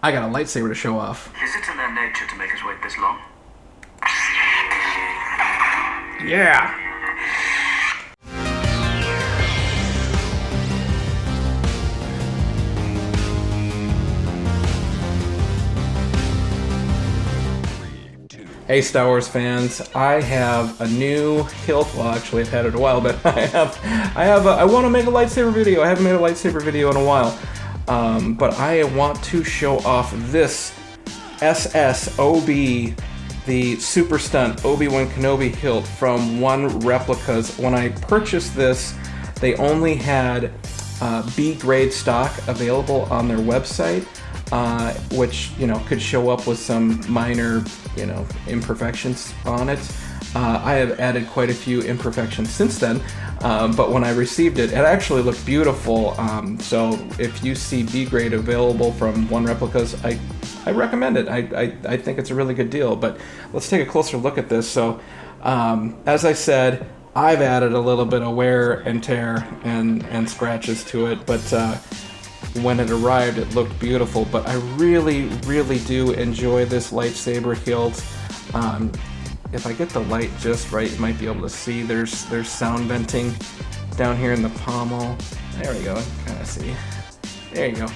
I got a lightsaber to show off. Is it in their nature to make us wait this long? Yeah! Hey Star Wars fans, I have a new hilt. Well, actually I've had it a while, but I want to make a lightsaber video. I haven't made a lightsaber video in a while. But I want to show off this SSOb, the Super Stunt Obi-Wan Kenobi hilt from One Replicas. When I purchased this, they only had B-grade stock available on their website, which, you know, could show up with some minor, you know, imperfections on it. I have added quite a few imperfections since then, but when I received it, it actually looked beautiful. So if you see B-grade available from One Replicas, I recommend it. I think it's a really good deal. But let's take a closer look at this. So as I said, I've added a little bit of wear and tear and scratches to it, but when it arrived, it looked beautiful. But I really, really do enjoy this lightsaber hilt. If I get the light just right, you might be able to see there's sound venting down here in the pommel. There we go, kind of see. There you go.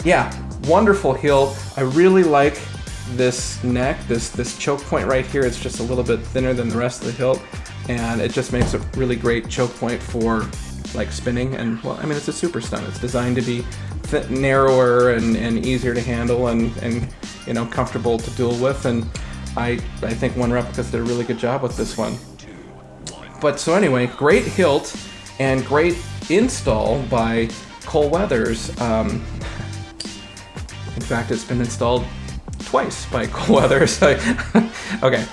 Yeah, wonderful hilt. I really like this neck, this choke point right here. It's just a little bit thinner than the rest of the hilt, and it just makes a really great choke point for like spinning. And well, I mean, it's a Super Stunt. It's designed to be narrower and easier to handle and you know, comfortable to duel with, and I think One Replicas did a really good job with this one. But so anyway, great hilt and great install by Cole Weathers. In fact, it's been installed twice by Cole Weathers. Okay.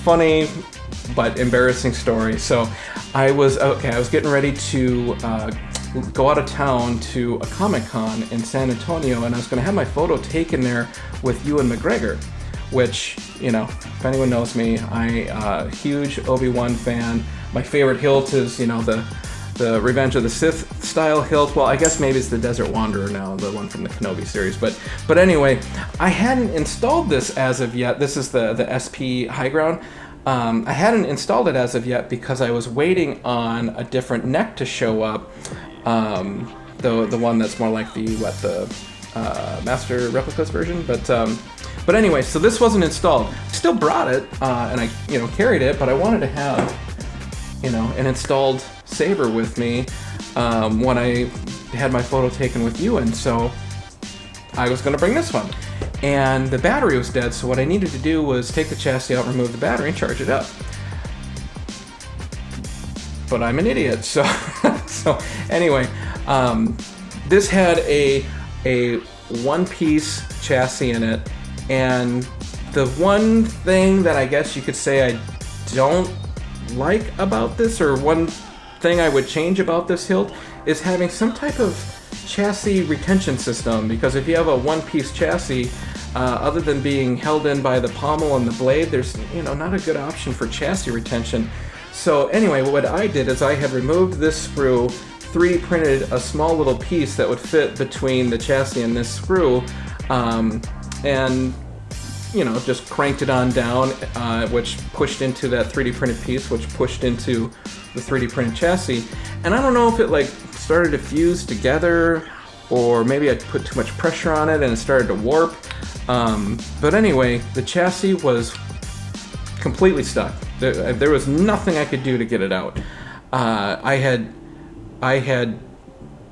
Funny but embarrassing story. So I was getting ready to go out of town to a Comic-Con in San Antonio, and I was going to have my photo taken there with Ewan McGregor, which, you know, if anyone knows me, I'm a huge Obi-Wan fan. My favorite hilt is, you know, the Revenge of the Sith style hilt. Well, I guess maybe it's the Desert Wanderer now, the one from the Kenobi series. But anyway, I hadn't installed this as of yet. This is the SP High Ground. I hadn't installed it as of yet because I was waiting on a different neck to show up. The one that's more like the Master Replicas version, but anyway, so this wasn't installed. Still brought it, and I, you know, carried it, but I wanted to have, you know, an installed saber with me when I had my photo taken with you, and so I was going to bring this one. And the battery was dead, so what I needed to do was take the chassis out, remove the battery, and charge it up. But I'm an idiot, so so anyway, this had a one-piece chassis in it, and the one thing that I guess you could say I don't like about this, or one thing I would change about this hilt, is having some type of chassis retention system, because if you have a one-piece chassis, other than being held in by the pommel and the blade, there's, you know, not a good option for chassis retention. So anyway, what I did is I had removed this screw, 3D printed a small little piece that would fit between the chassis and this screw, and, you know, just cranked it on down, which pushed into that 3D printed piece, which pushed into the 3D printed chassis. And I don't know if it like started to fuse together, or maybe I put too much pressure on it and it started to warp. But anyway, the chassis was completely stuck. There was nothing I could do to get it out. I had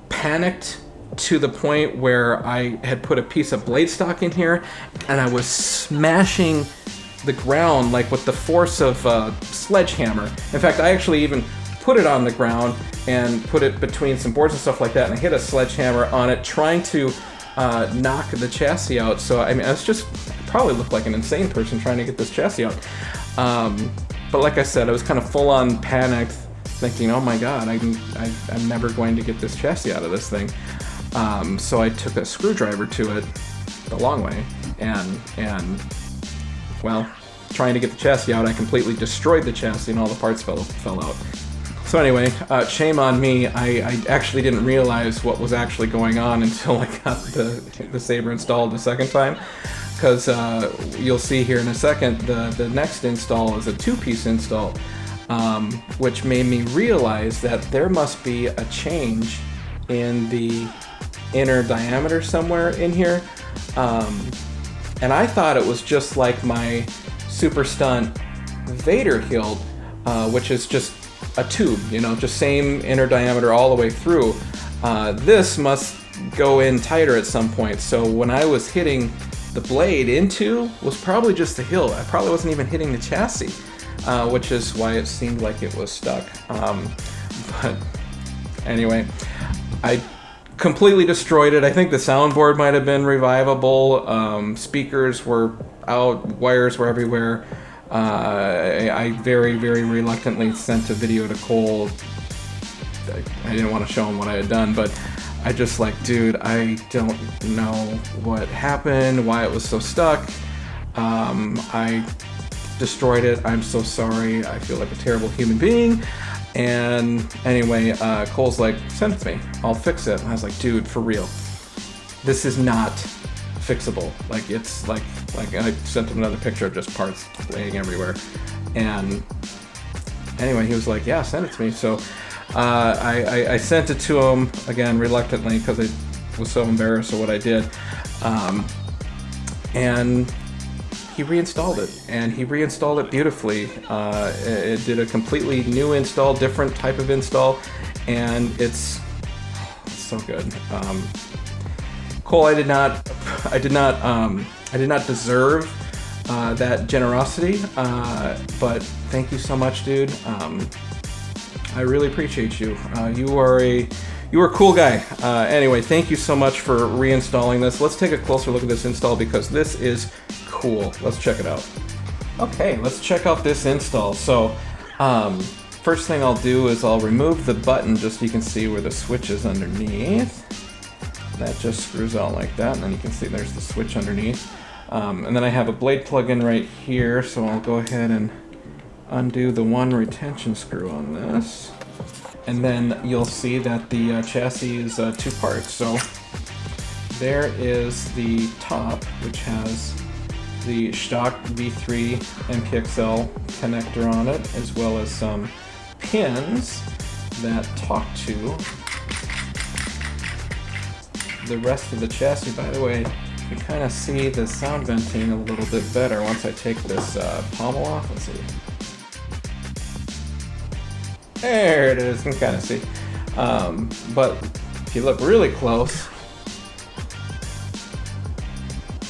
panicked to the point where I had put a piece of blade stock in here, and I was smashing the ground like with the force of a sledgehammer. In fact, I actually even put it on the ground and put it between some boards and stuff like that, and I hit a sledgehammer on it trying to knock the chassis out. So I mean, I probably looked like an insane person trying to get this chassis out. But like I said, I was kind of full on panicked, thinking, oh my god, I'm never going to get this chassis out of this thing. So I took a screwdriver to it the long way, and well, trying to get the chassis out, I completely destroyed the chassis and all the parts fell out. So So anyway, shame on me. I actually didn't realize what was actually going on until I got the saber installed the second time. Because you'll see here in a second, the next install is a 2-piece install, which made me realize that there must be a change in the inner diameter somewhere in here. And I thought it was just like my Super Stunt Vader hilt, which is just a tube, you know, just same inner diameter all the way through. This must go in tighter at some point. So when I was hitting the blade into, was probably just the hilt. I probably wasn't even hitting the chassis, which is why it seemed like it was stuck. But anyway, I completely destroyed it. I think the soundboard might have been revivable. Speakers were out, wires were everywhere. I very, very reluctantly sent a video to Cole. I didn't want to show him what I had done, but I just like, dude, I don't know what happened, why it was so stuck. I destroyed it. I'm so sorry. I feel like a terrible human being. And anyway, Cole's like, send it to me. I'll fix it. And I was like, dude, for real. This is not fixable. Like, it's like I sent him another picture of just parts laying everywhere. And anyway, he was like, yeah, send it to me. So I sent it to him, again, reluctantly, because I was so embarrassed of what I did. And he reinstalled it, and he reinstalled it beautifully. It did a completely new install, different type of install, and it's so good. Cole, I did not deserve that generosity, but thank you so much, dude. I really appreciate you. You are a cool guy. Anyway, thank you so much for reinstalling this. Let's take a closer look at this install because this is cool. Let's check it out. Okay, let's check out this install. So, first thing I'll do is I'll remove the button just so you can see where the switch is underneath. That just screws out like that, and then you can see there's the switch underneath. And then I have a blade plug-in right here, so I'll go ahead and undo the one retention screw on this. And then you'll see that the chassis is 2 parts. So there is the top, which has the stock V3 MPXL connector on it, as well as some pins that talk to the rest of the chassis. By the way, you can kind of see the sound venting a little bit better once I take this pommel off. Let's see. There it is, you can kind of see. But if you look really close,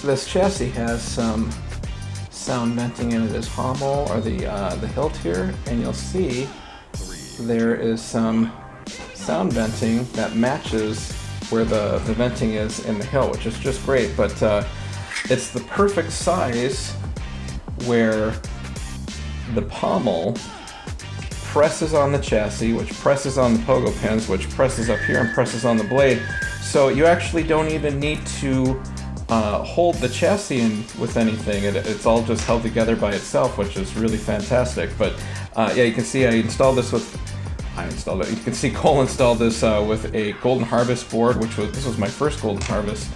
this chassis has some sound venting in it as pommel, or the hilt here, and you'll see there is some sound venting that matches where the venting is in the hilt, which is just great. But it's the perfect size where the pommel presses on the chassis, which presses on the pogo pins, which presses up here and presses on the blade. So you actually don't even need to hold the chassis in with anything. It's all just held together by itself, which is really fantastic. But yeah, you can see I installed it. You can see Cole installed this with a Golden Harvest board, this was my first Golden Harvest,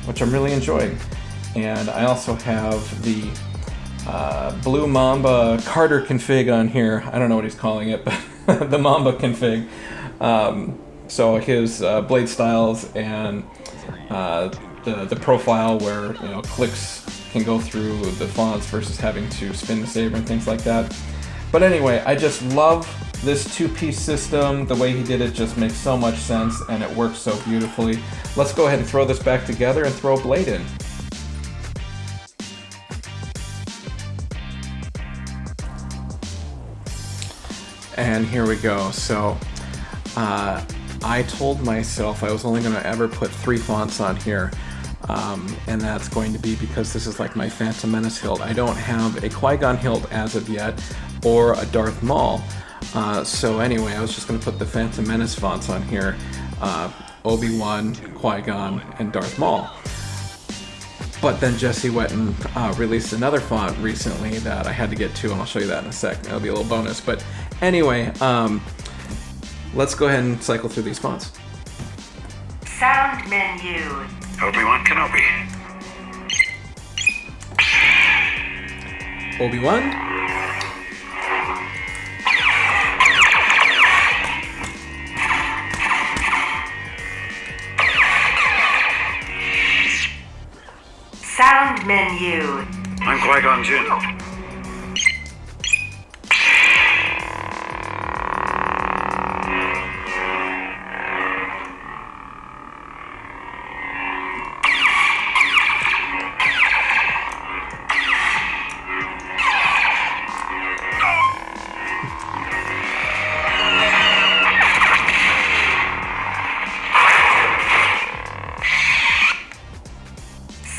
which I'm really enjoying. And I also have the Blue Mamba Carter config on here. I don't know what he's calling it, but the Mamba config. So his blade styles and the profile where, you know, clicks can go through the fonts versus having to spin the saber and things like that. But anyway, I just love this 2-piece system. The way he did it just makes so much sense, and it works so beautifully. Let's go ahead and throw this back together and throw a blade in. And here we go. So I told myself I was only going to ever put 3 fonts on here, and that's going to be because this is like my Phantom Menace hilt. I don't have a Qui-Gon hilt as of yet, or a Darth Maul. So anyway, I was just going to put the Phantom Menace fonts on here. Obi-Wan, Qui-Gon, and Darth Maul. But then Jesse went and released another font recently that I had to get to, and I'll show you that in a sec. That'll be a little bonus. But Anyway, let's go ahead and cycle through these fonts. Sound menu. Obi-Wan Kenobi. Obi-Wan. Sound menu. I'm Qui-Gon Jinn.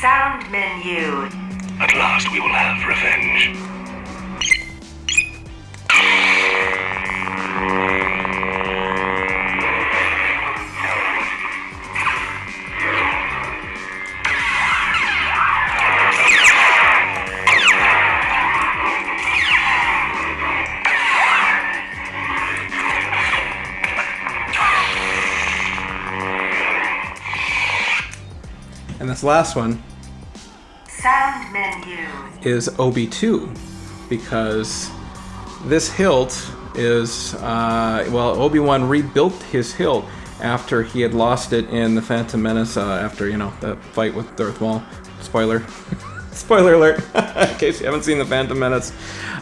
Sound menu. At last we will have revenge. And this last one Sound menu. is OB2, because this hilt is, well, Obi-Wan rebuilt his hilt after he had lost it in the Phantom Menace, after, you know, the fight with Darth Maul. Spoiler. Spoiler alert, in case you haven't seen the Phantom Menace.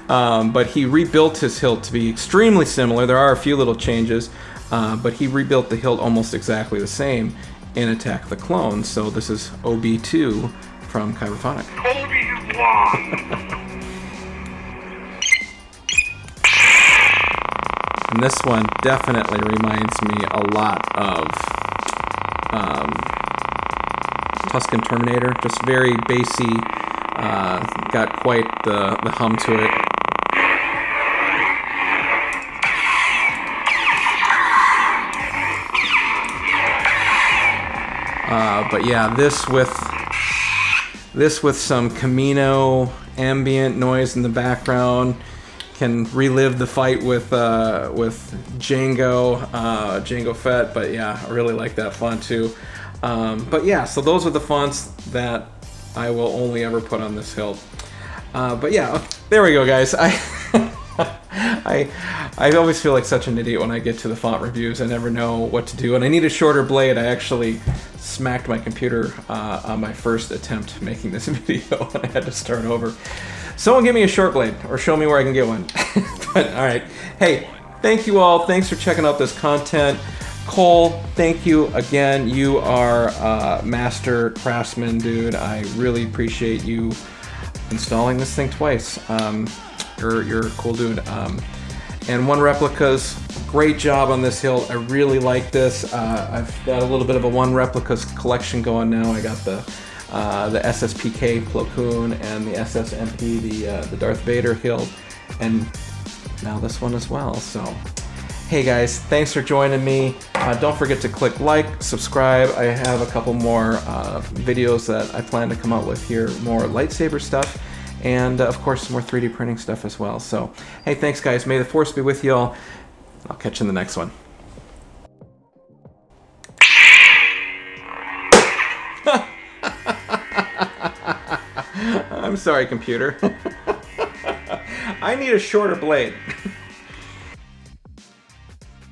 But he rebuilt his hilt to be extremely similar. There are a few little changes, but he rebuilt the hilt almost exactly the same in Attack the Clones. So this is OB2 from Kyberphonic. Obi-Wan! And this one definitely reminds me a lot of Tusken Terminator. Just very bassy, got quite the hum to it. But yeah, this with some Camino ambient noise in the background can relive the fight with Jango Fett. But yeah, I really like that font too. But yeah, so those are the fonts that I will only ever put on this hilt. But yeah, there we go, guys. I always feel like such an idiot when I get to the font reviews. I never know what to do, and I need a shorter blade. I actually smacked my computer on my first attempt making this video, and I had to start over. Someone give me a short blade, or show me where I can get one. But all right, hey, thank you all. Thanks for checking out this content. Cole, thank you again. You are a master craftsman, dude. I really appreciate you installing this thing twice. You're a cool dude. And OneReplicas, great job on this hilt. I really like this. I've got a little bit of a OneReplicas collection going now. I got the SSPK Plo Koon and the SSMP, the Darth Vader hilt, and now this one as well. So, hey guys, thanks for joining me. Don't forget to click like, subscribe. I have a couple more videos that I plan to come out with here, more lightsaber stuff. And of course, some more 3D printing stuff as well. So, hey, thanks, guys. May the Force be with you all. I'll catch you in the next one. I'm sorry, computer. I need a shorter blade.